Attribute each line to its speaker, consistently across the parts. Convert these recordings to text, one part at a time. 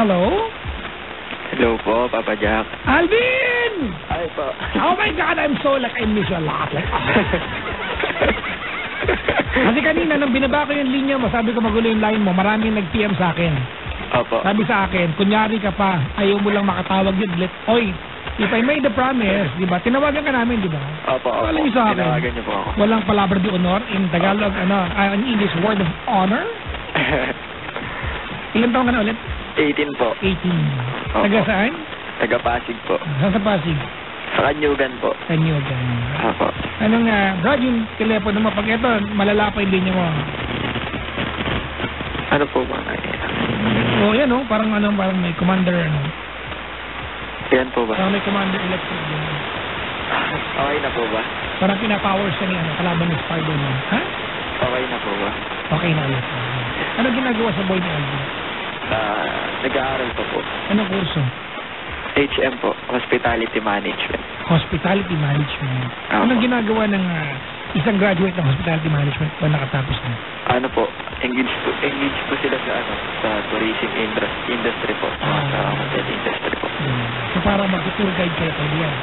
Speaker 1: Hello?
Speaker 2: Hello po, Papa Jack.
Speaker 1: Alvin!
Speaker 2: Ay po.
Speaker 1: Oh my God, I'm so like, I miss you a lot. Like, Kasi kanina, nung binaba ko yung linya mo, sabi ko magulo yung line mo, maraming nag-PM sa akin.
Speaker 2: Opo.
Speaker 1: Sabi sa akin, kunyari ka pa, ayaw mo lang makatawag yun. Oy, if I made the promise, di ba? Tinawagan ka namin, di ba?
Speaker 2: Opo, opo.
Speaker 1: Alam niyo sa akin,
Speaker 2: Tinawagan niyo po ako.
Speaker 1: walang palabra de honor in Tagalog, in English, word of honor. Ilan taon ka na ulit?
Speaker 2: 18 po.
Speaker 1: 18.
Speaker 2: Opo.
Speaker 1: Taga saan?
Speaker 2: Taga Pasig po.
Speaker 1: Sa Pasig.
Speaker 2: Sa Kanyugan po.
Speaker 1: Kanyugan.
Speaker 2: Opo.
Speaker 1: Anong, Brad, yung telepono mo, pag ito, malala pa yung linya mo.
Speaker 2: Ano po ba?
Speaker 1: O, yan, parang may commander,
Speaker 2: Yan po ba?
Speaker 1: Parang may commander electric din.
Speaker 2: Okay na po ba?
Speaker 1: Parang pinapower siya ni, kalaban ni Spider-Man. Ha?
Speaker 2: Okay na po ba?
Speaker 1: Okay na ulit. Ano ginagawa sa boy ni Alvin?
Speaker 2: Nag-aaral po po.
Speaker 1: Anong kurso?
Speaker 2: HM po. Hospitality Management.
Speaker 1: Hospitality Management.
Speaker 2: Opo.
Speaker 1: Anong ginagawa ng isang graduate ng Hospitality Management pa nakatapos na?
Speaker 2: Ano po? Engage po sila sa tourism industry po. Sa hotel industry po.
Speaker 1: So parang mag-tour guide kayo pwede yan?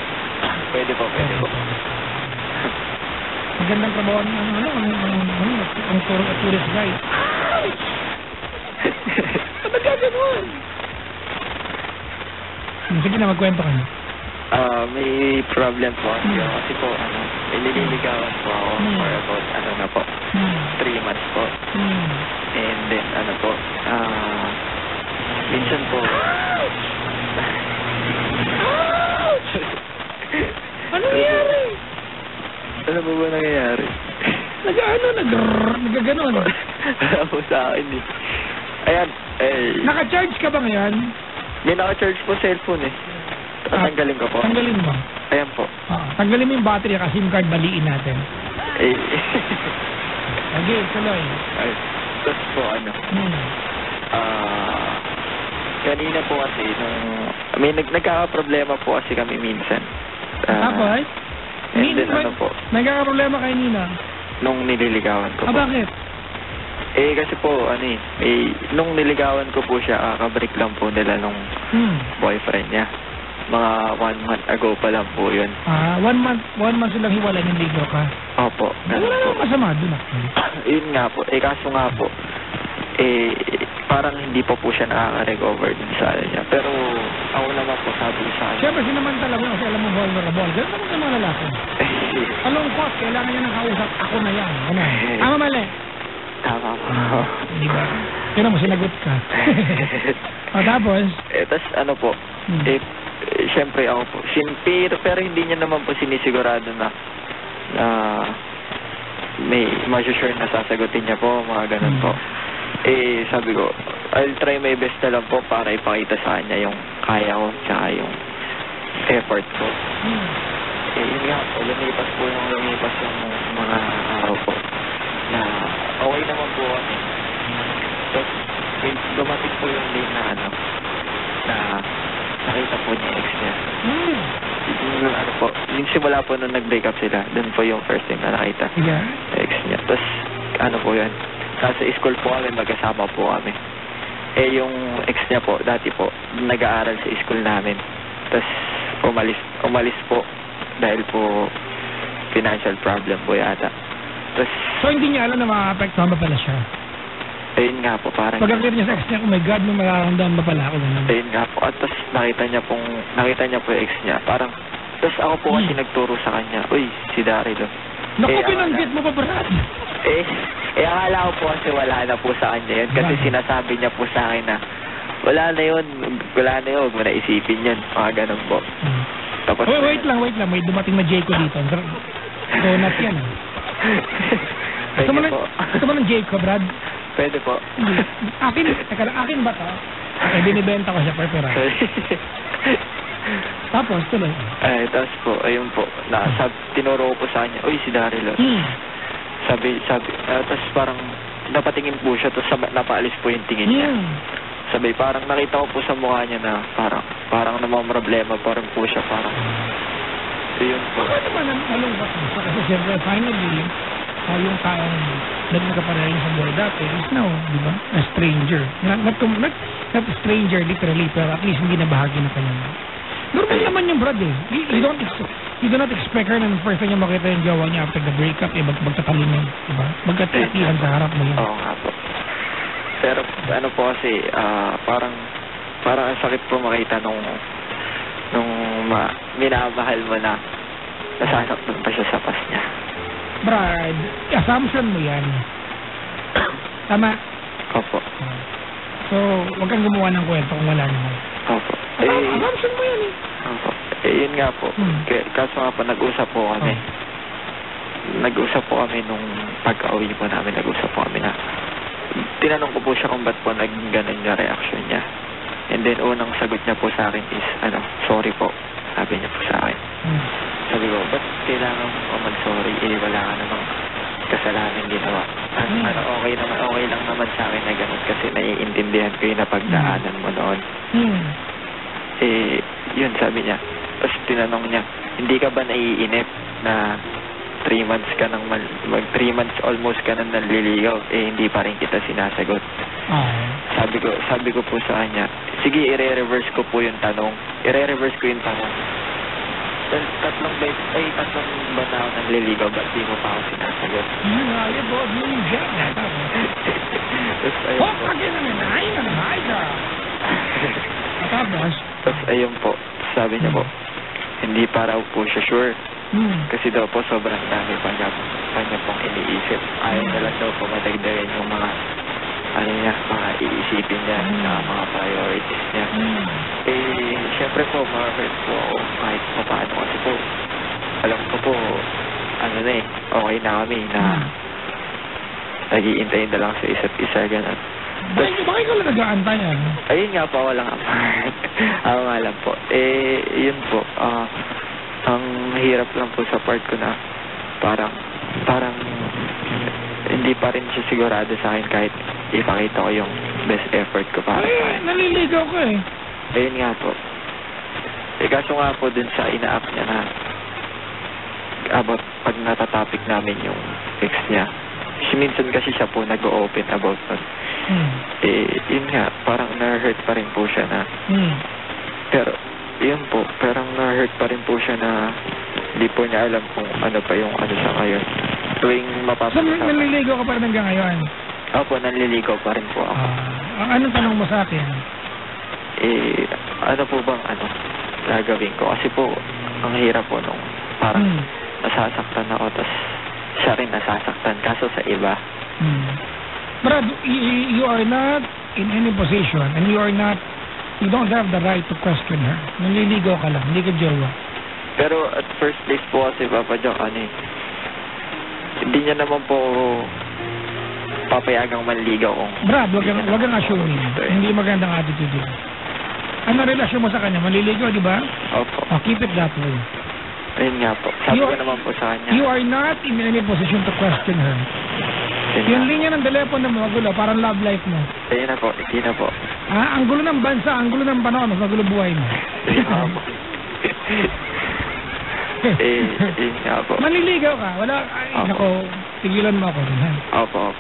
Speaker 2: Pwede po, pwede po.
Speaker 1: Magandang trabaho ang tourist guide. Talaga ganun. Sige na, magkwento ka na.
Speaker 2: May problem po kasi po, may nililigawan po ako for about, 3 months po. And then, minsan po,
Speaker 1: Ano nangyari?
Speaker 2: ano po ba nangyayari?
Speaker 1: Nagaganon.
Speaker 2: Wala po sa akin eh. Ayan,
Speaker 1: Naka-charge ka ba ngayon?
Speaker 2: Hindi naka-charge po cellphone eh. Tanggalin ko po.
Speaker 1: Tanggalin mo.
Speaker 2: Ayan po.
Speaker 1: Tanggalin mo yung battery kasi SIM card baliin natin.
Speaker 2: Eh.
Speaker 1: Okay, tuloy.
Speaker 2: Ay, tapos po kanina po kasi may nagkakaproblema po kasi kami minsan.
Speaker 1: Tapos?
Speaker 2: And then
Speaker 1: Nagkakaproblema kay Nina?
Speaker 2: Nung nililigawan ko po.
Speaker 1: Bakit?
Speaker 2: Kasi po, nung niligawan ko po siya, kabreak lang po nila nung boyfriend niya. Mga 1 month ago pa lang po yun.
Speaker 1: 1 month silang hiwalay ng ligaw ka?
Speaker 2: Opo.
Speaker 1: Wala naman masama dun
Speaker 2: Yun nga po. Kaso nga po, parang hindi pa po siya nakaka-recover din sa niya. Pero ako naman po sabi sa kanya.
Speaker 1: Siyempre, sinamantala mo kasi alam mo vulnerable. Ganun naman sa mga lalaki. Alungkot, kailangan niya ng kausap. Ako na yan. Tama mali.
Speaker 2: Tama po.
Speaker 1: Diba? Kaya mo, sinagot ka. Tapos?
Speaker 2: Tapos po, siyempre ako po. Pero hindi niya naman po sinisigurado na may ma-sure na sasagutin niya po, mga ganun po. Sabi ko, I'll try my best na lang po para ipakita sa kanya yung kaya ko, tsaka yung effort ko. Yun nga po, lumipas yung mga araw po na okay naman po kami. Tapos, dumating po yung day na na nakita po niya ex niya. Yung simula po nung nag-break up sila, dun po yung first time na nakita ex niya. Tapos, po yan, nasa school po kami, magkasama po kami. Yung ex niya po, dati po, nag-aaral sa school namin. Tapos, umalis po dahil po financial problem po yata. Tapos,
Speaker 1: so, hindi niya alam na makaka-apektuhan ba pala siya?
Speaker 2: Ayun nga po, parang
Speaker 1: pag-akit niya sa ex niya, oh my God, may mararamdaman ba pala ako?
Speaker 2: Ayun nga po. At tapos nakita niya po yung ex niya. Parang, tapos ako po kasi nagturo sa kanya, uy, si Daryl.
Speaker 1: Naku, pinanggit mo pa, Brad.
Speaker 2: Akala ko po kasi wala na po sa kanya yun. Kasi sinasabi niya po sa akin na, wala na yun, huwag mo na isipin yun. Mga ganun po. Tapos,
Speaker 1: wait lang. May dumating na Jayco dito. Donut yan. Gusto mo ng Jayco, Brad?
Speaker 2: Pwede po.
Speaker 1: Akin ba ito? Binibenta ko siya per pera. Tapos, tuloy.
Speaker 2: Tapos po, ayun po. Tinuro ko po sa kanya, uy, si Daryl. Sabi, tapos parang napatingin po siya, tapos napaalis po yung tingin niya. Sabi, parang nakita ko po sa mukha niya na parang namamroblema, parang po siya, parang, yun po.
Speaker 1: Ano naman ang malungkot mo? Kasi siyempre, finally, yung taong nagkapareho sa buhay dati is now, di ba? A stranger. Not a stranger literally, pero at least hindi na bahagi na kanya. Normal naman yung Brad eh. You do not expect her na first time niya makita yung jowa niya after the breakup, magtatalino, di ba? Magkatatihan sa harap mo yun.
Speaker 2: Oo nga po. Pero ano po kasi, parang ang sakit po makita nung minamahal mo na nasasaktan pa siya sa pas niya.
Speaker 1: Brad, assumption mo yan. Tama?
Speaker 2: Opo.
Speaker 1: So, huwag kang gumawa ng kwento kung wala naman.
Speaker 2: Opo.
Speaker 1: Assumption mo yan eh.
Speaker 2: Opo. Yun nga po. Kaso nga po, nag-usap po kami. Nag-usap po kami nung pagka-uwi po namin. Nag-usap po kami na tinanong ko po siya kung ba't po naging ganun yung reaction niya. And then, unang sagot niya po sa akin is, sorry po. Sabi niya po sa akin. Sabi ko, ba't kailangan mo mag-sorry? Wala ka namang kasalanan ginawa. Okay lang naman sa akin na ganun kasi naiintindihan ko yung napagdaanan mo noon. Yun, sabi niya. Tapos tinanong niya, hindi ka ba naiinip na 3 months ka nang 3 months almost ka nang nanliligaw, hindi pa rin kita sinasagot. Sabi ko po sa kanya, sige, i-reverse ko po yung tanong. I-reverse ko yung tanong. Tatlong ba na ako nanliligaw, ba't di mo pa ako sinasagot? Tapos ayun po, sabi niya po, hindi pa raw po siya sure. Kasi daw po sobrang dami pa niya pong iniisip. Ayaw na lang daw po madagdagan yung mga mga iisipin niya na mga priorities niya. Syempre po, ma-hurt po ako kahit pa paano kasi po, alam ko po, okay na kami na nag-iintay na lang sa isa't isa, gano'n.
Speaker 1: Bakit ko lang nag-aantayan?
Speaker 2: Ayun nga po, ako lang ako nga lang po. Yun po, ang hirap lang po sa part ko na parang hindi pa rin siya sigurado sa akin kahit ipakita ko yung best effort ko para sa akin.
Speaker 1: Naliligaw ko eh.
Speaker 2: Ayun nga po. Kaso nga po dun sa ina-up niya na about pag natatopic namin yung ex niya. Minsan kasi siya po nag-open about that. Yun nga, parang na-hurt pa rin po siya na pero yun po, parang na-hurt pa rin po siya na hindi po niya alam kung ano pa yung sa ngayon. Tuwing mapapag-usapan.
Speaker 1: So, naliligaw ka pa rin hanggang ngayon?
Speaker 2: Opo, naliligaw pa rin po ako.
Speaker 1: Anong tanong mo sa akin?
Speaker 2: Ano po bang gagawin ko? Kasi po, ang hirap po nung parang nasasaktan ako, tas siya rin nasasaktan, kaso sa iba.
Speaker 1: Brad, you are not in any position and you don't have the right to question her. Naliligaw ka lang, hindi ka jowa.
Speaker 2: Pero at first place po kasi Papa Jock, hindi niya naman po papayagang manligaw kung...
Speaker 1: Brad, wag kang assuming. Hindi magandang attitude yun. Ano relasyon mo sa kanya? Manliligaw, di ba?
Speaker 2: Opo.
Speaker 1: Keep it that way.
Speaker 2: Ayun nga po. Sabi ko naman po sa kanya.
Speaker 1: You are not in any position to question her. Yung linya ng telepono mo, magulo. Parang love life mo.
Speaker 2: Ayun na po. Hindi na po.
Speaker 1: Ang gulo ng bansa, ang gulo ng panahon, mas magulo buhay mo.
Speaker 2: Ayun nga po. Ayun nga po.
Speaker 1: Manliligaw ka. Wala, nako, tigilan mo ako.
Speaker 2: Opo.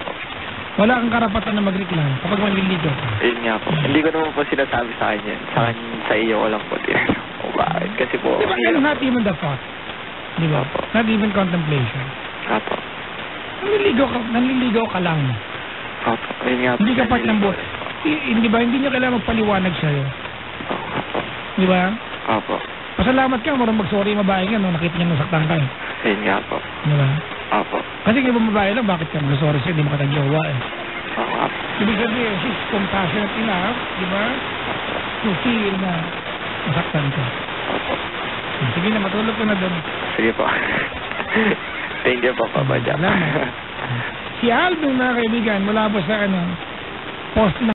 Speaker 1: Wala kang karapatan na magreklamo kapag manliligaw ka.
Speaker 2: Ayun nga po. Hindi ko naman po sinasabi sa kanya. Sa iyo ko lang po. Bakit? Kasi po...
Speaker 1: Diba, not even the thought. Diba?
Speaker 2: Opo.
Speaker 1: Not even contemplation.
Speaker 2: Opo.
Speaker 1: Nanliligaw ka lang.
Speaker 2: Opo. Ayun nga po.
Speaker 1: Hindi ka part ng buhay. Hindi ba? Hindi niya kailangan magpaliwanag sa'yo.
Speaker 2: Opo.
Speaker 1: Di ba?
Speaker 2: Opo.
Speaker 1: Pasalamat ka, marunong mag-sorry yung babae nga, no? Nakita niya nasaktan ka eh.
Speaker 2: Ayun nga po.
Speaker 1: Di ba?
Speaker 2: Opo.
Speaker 1: Kasi kung iba babae lang, bakit ka mag-sorry sa'yo? Hindi mo katagyawa eh.
Speaker 2: Opo.
Speaker 1: Ibig sabihin, she's compassionate enough, di ba? To feel na nasaktan ka.
Speaker 2: Opo.
Speaker 1: Sige na, matulog ko na doon.
Speaker 2: Sige po. Thank you po, Papa Jack.
Speaker 1: Si Alvin, mga kaibigan, mula po sa post na